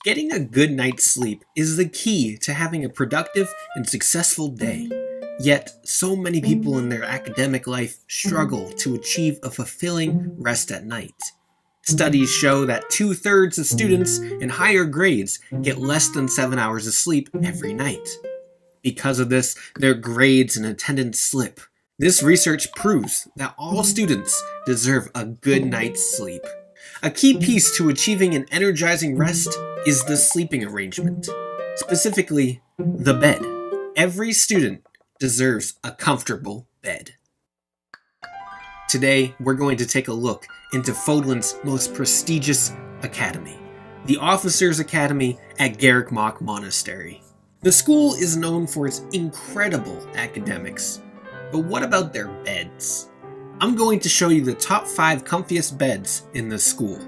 Getting a good night's sleep is the key to having a productive and successful day. Yet, so many people in their academic life struggle to achieve a fulfilling rest at night. Studies show that 2/3 of students in higher grades get less than 7 hours of sleep every night. Because of this, their grades and attendance slip. This research proves that all students deserve a good night's sleep. A key piece to achieving an energizing rest is the sleeping arrangement, specifically the bed. Every student deserves a comfortable bed. Today, we're going to take a look into Fodlan's most prestigious academy, the Officers' Academy at Garreg Mach Monastery. The school is known for its incredible academics, but what about their beds? I'm going to show you the top 5 comfiest beds in the school.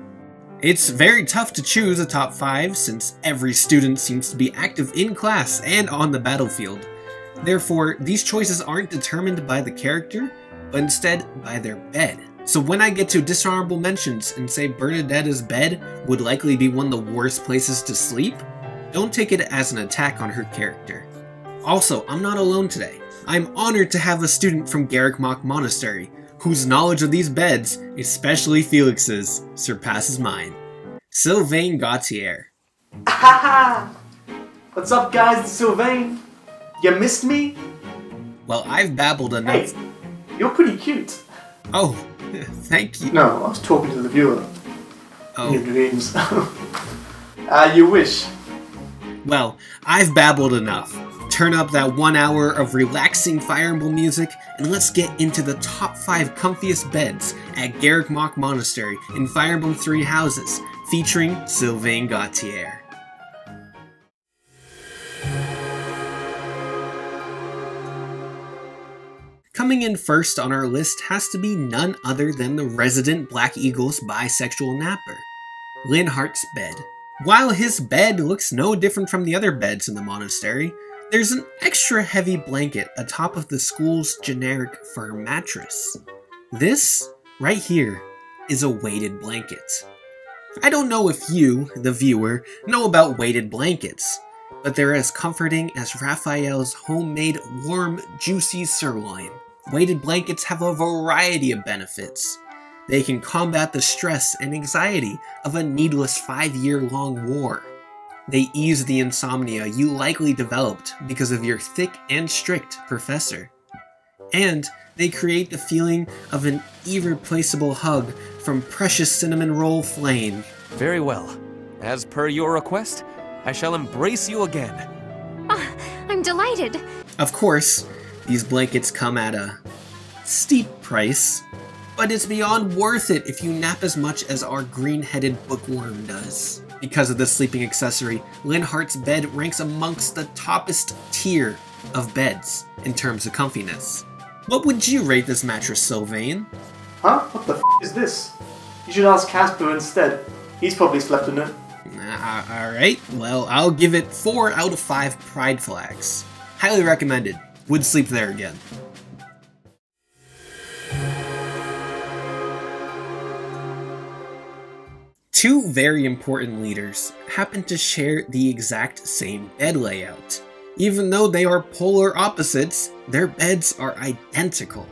It's very tough to choose a top 5 since every student seems to be active in class and on the battlefield. Therefore, these choices aren't determined by the character, but instead by their bed. So when I get to Dishonorable Mentions and say Bernadetta's bed would likely be one of the worst places to sleep, don't take it as an attack on her character. Also, I'm not alone today. I'm honored to have a student from Garreg Mach Monastery, whose knowledge of these beds, especially Felix's, surpasses mine. Sylvain Gautier. Haha! What's up, guys? It's Sylvain. You missed me? Well, I've babbled enough. Hey, you're pretty cute. Oh, thank you. No, I was talking to the viewer. Oh. In your dreams. You wish. Well, I've babbled enough. Turn up that 1 hour of relaxing Fire Emblem music, and let's get into the top 5 comfiest beds at Garreg Mach Monastery in Fire Emblem 3 Houses, featuring Sylvain Gautier. Coming in first on our list has to be none other than the resident Black Eagle's bisexual napper, Lynne Hearts Bed. While his bed looks no different from the other beds in the monastery, there's an extra heavy blanket atop of the school's generic fur mattress. This, right here, is a weighted blanket. I don't know if you, the viewer, know about weighted blankets, but they're as comforting as Raphael's homemade warm, juicy sirloin. Weighted blankets have a variety of benefits. They can combat the stress and anxiety of a needless 5-year-long war. They ease the insomnia you likely developed because of your thick and strict professor. And they create the feeling of an irreplaceable hug from precious cinnamon roll flame. Very well. As per your request, I shall embrace you again. I'm delighted. Of course, these blankets come at a steep price, but it's beyond worth it if you nap as much as our green-headed bookworm does. Because of this sleeping accessory, Lynne Hearts Bed ranks amongst the toppest tier of beds in terms of comfiness. What would you rate this mattress, Sylvain? Huh? What the is this? You should ask Casper instead. He's probably slept in it. Alright, well, I'll give it 4 out of 5 pride flags. Highly recommended. Would sleep there again. Two very important leaders happen to share the exact same bed layout. Even though they are polar opposites, their beds are identical.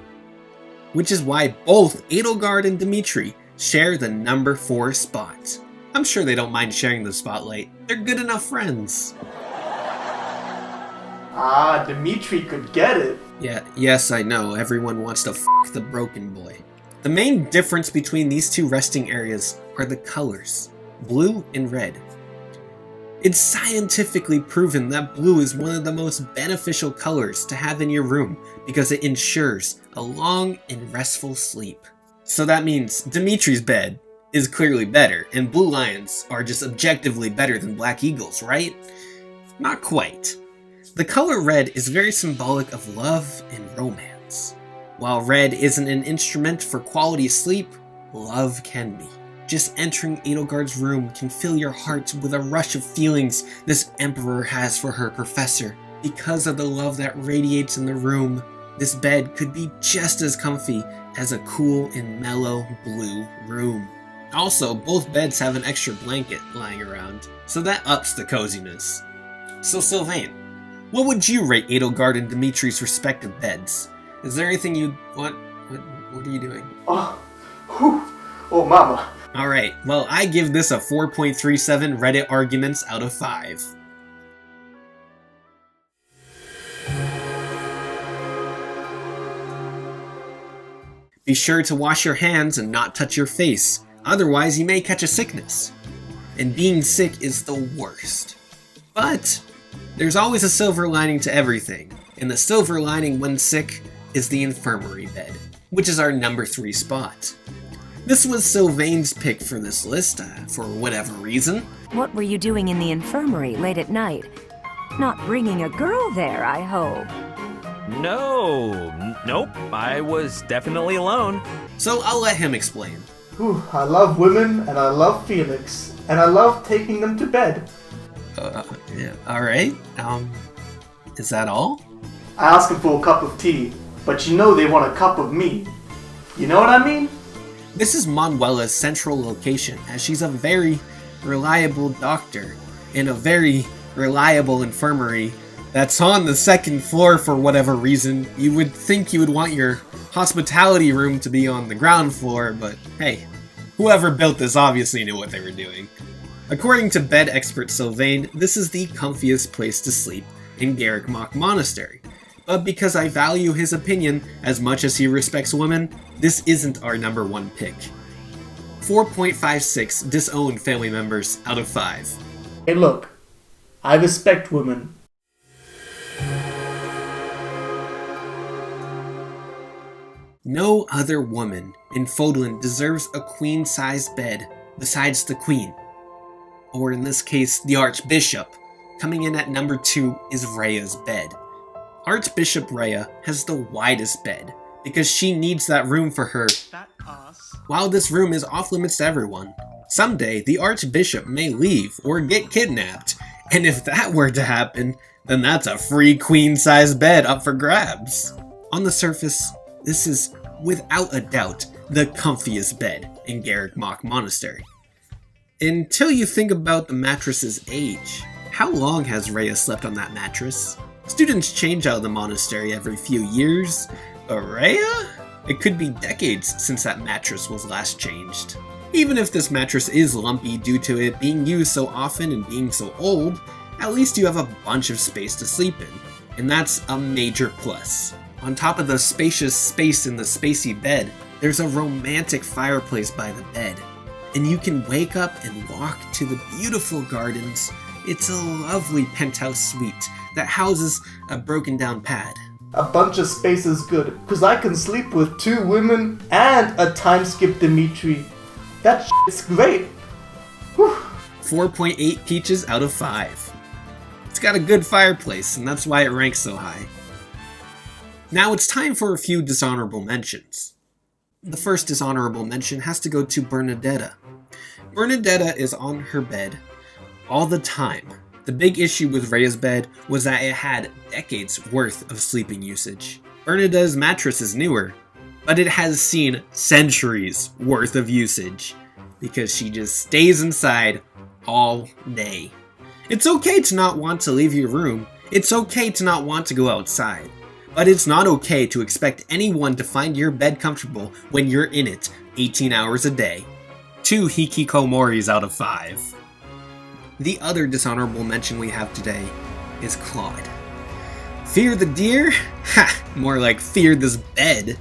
Which is why both Edelgard and Dimitri share the number 4 spot. I'm sure they don't mind sharing the spotlight. They're good enough friends. Ah, Dimitri could get it. Yes, I know. Everyone wants to f*** the broken boy. The main difference between these two resting areas are the colors, blue and red. It's scientifically proven that blue is one of the most beneficial colors to have in your room because it ensures a long and restful sleep. So that means Dimitri's bed is clearly better, and blue lions are just objectively better than black eagles, right? Not quite. The color red is very symbolic of love and romance. While red isn't an instrument for quality sleep, love can be. Just entering Edelgard's room can fill your heart with a rush of feelings this emperor has for her professor. Because of the love that radiates in the room, this bed could be just as comfy as a cool and mellow blue room. Also, both beds have an extra blanket lying around, so that ups the coziness. So Sylvain, what would you rate Edelgard and Dimitri's respective beds? Is there anything you want? What are you doing? Oh, whew. Oh, mama. Alright, well, I give this a 4.37 Reddit arguments out of 5. Be sure to wash your hands and not touch your face, otherwise you may catch a sickness. And being sick is the worst. But there's always a silver lining to everything, and the silver lining when sick is the Infirmary Bed, which is our number 3 spot. This was Sylvain's pick for this list, for whatever reason. What were you doing in the infirmary late at night? Not bringing a girl there, I hope. Nope, I was definitely alone. So I'll let him explain. Whew, I love women, and I love Felix, and I love taking them to bed. Yeah, alright, is that all? I ask them for a cup of tea, but you know they want a cup of me. You know what I mean? This is Manuela's central location, as she's a very reliable doctor in a very reliable infirmary that's on the 2nd floor for whatever reason. You would think you would want your hospitality room to be on the ground floor, but hey, whoever built this obviously knew what they were doing. According to bed expert Sylvain, this is the comfiest place to sleep in Garreg Mach Monastery. But because I value his opinion as much as he respects women, this isn't our number 1 pick. 4.56 disowned family members out of 5. Hey look, I respect women. No other woman in Fodlan deserves a queen-sized bed besides the queen. Or in this case, the Archbishop. Coming in at number 2 is Rhea's bed. Archbishop Rhea has the widest bed, because she needs that room for her. While this room is off limits to everyone, someday the Archbishop may leave or get kidnapped, and if that were to happen, then that's a free queen-sized bed up for grabs. On the surface, this is, without a doubt, the comfiest bed in Garreg Mach Monastery. Until you think about the mattress's age. How long has Rhea slept on that mattress? Students change out of the monastery every few years, but Rhea? It could be decades since that mattress was last changed. Even if this mattress is lumpy due to it being used so often and being so old, at least you have a bunch of space to sleep in, and that's a major plus. On top of the spacious space in the spacey bed, there's a romantic fireplace by the bed, and you can wake up and walk to the beautiful gardens. It's a lovely penthouse suite that houses a broken down pad. A bunch of space is good, because I can sleep with 2 women and a time skip Dimitri. That shit's great. Whew. 4.8 peaches out of 5. It's got a good fireplace, and that's why it ranks so high. Now it's time for a few dishonorable mentions. The first dishonorable mention has to go to Bernadetta. Bernadetta is on her bed all the time. The big issue with Rhea's bed was that it had decades worth of sleeping usage. Bernadetta's mattress is newer, but it has seen centuries worth of usage because she just stays inside all day. It's okay to not want to leave your room. It's okay to not want to go outside. But it's not okay to expect anyone to find your bed comfortable when you're in it 18 hours a day. 2 hikikomoris out of 5. The other dishonorable mention we have today is Claude. Fear the deer? Ha! More like fear this bed.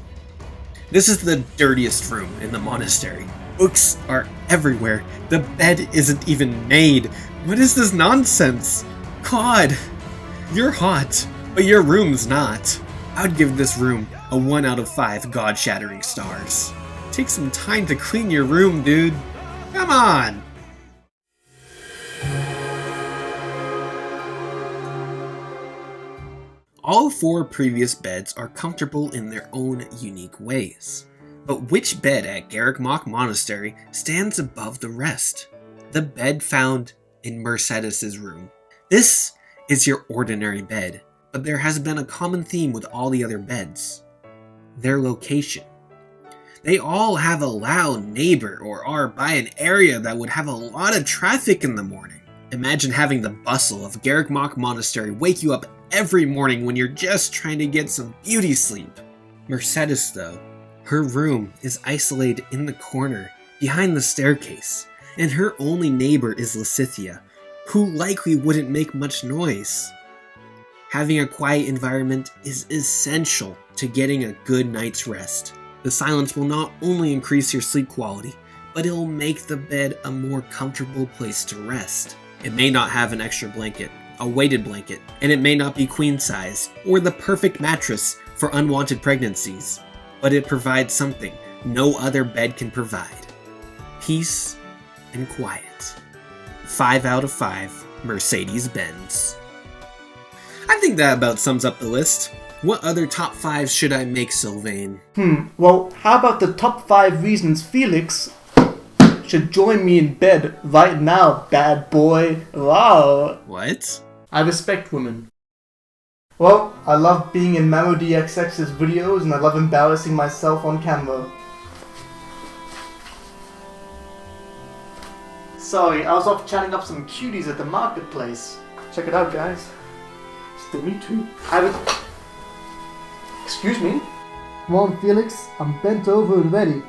This is the dirtiest room in the monastery. Books are everywhere. The bed isn't even made. What is this nonsense? Claude, you're hot, but your room's not. I'd give this room a 1 out of 5 god-shattering stars. Take some time to clean your room, dude. Come on! All 4 previous beds are comfortable in their own unique ways. But which bed at Garreg Mach Monastery stands above the rest? The bed found in Mercedes's room. This is your ordinary bed, but there has been a common theme with all the other beds. Their location. They all have a loud neighbor or are by an area that would have a lot of traffic in the morning. Imagine having the bustle of Garreg Monastery wake you up every morning when you're just trying to get some beauty sleep. Mercedes, though, her room is isolated in the corner behind the staircase, and her only neighbor is Lysithea, who likely wouldn't make much noise. Having a quiet environment is essential to getting a good night's rest. The silence will not only increase your sleep quality, but it will make the bed a more comfortable place to rest. It may not have an extra blanket, a weighted blanket, and it may not be queen size or the perfect mattress for unwanted pregnancies, but it provides something no other bed can provide: peace and quiet. 5 out of 5 Mercedes-Benz. I think that about sums up the list. What other top 5s should I make, Sylvain? Well, how about the top 5 reasons Felix should join me in bed right now, bad boy? Wow. What? I respect women. Well, I love being in MamoDXX's videos and I love embarrassing myself on camera. Sorry, I was off chatting up some cuties at the marketplace. Check it out, guys. It's Dimitri. Excuse me? Come on, Felix. I'm bent over and ready.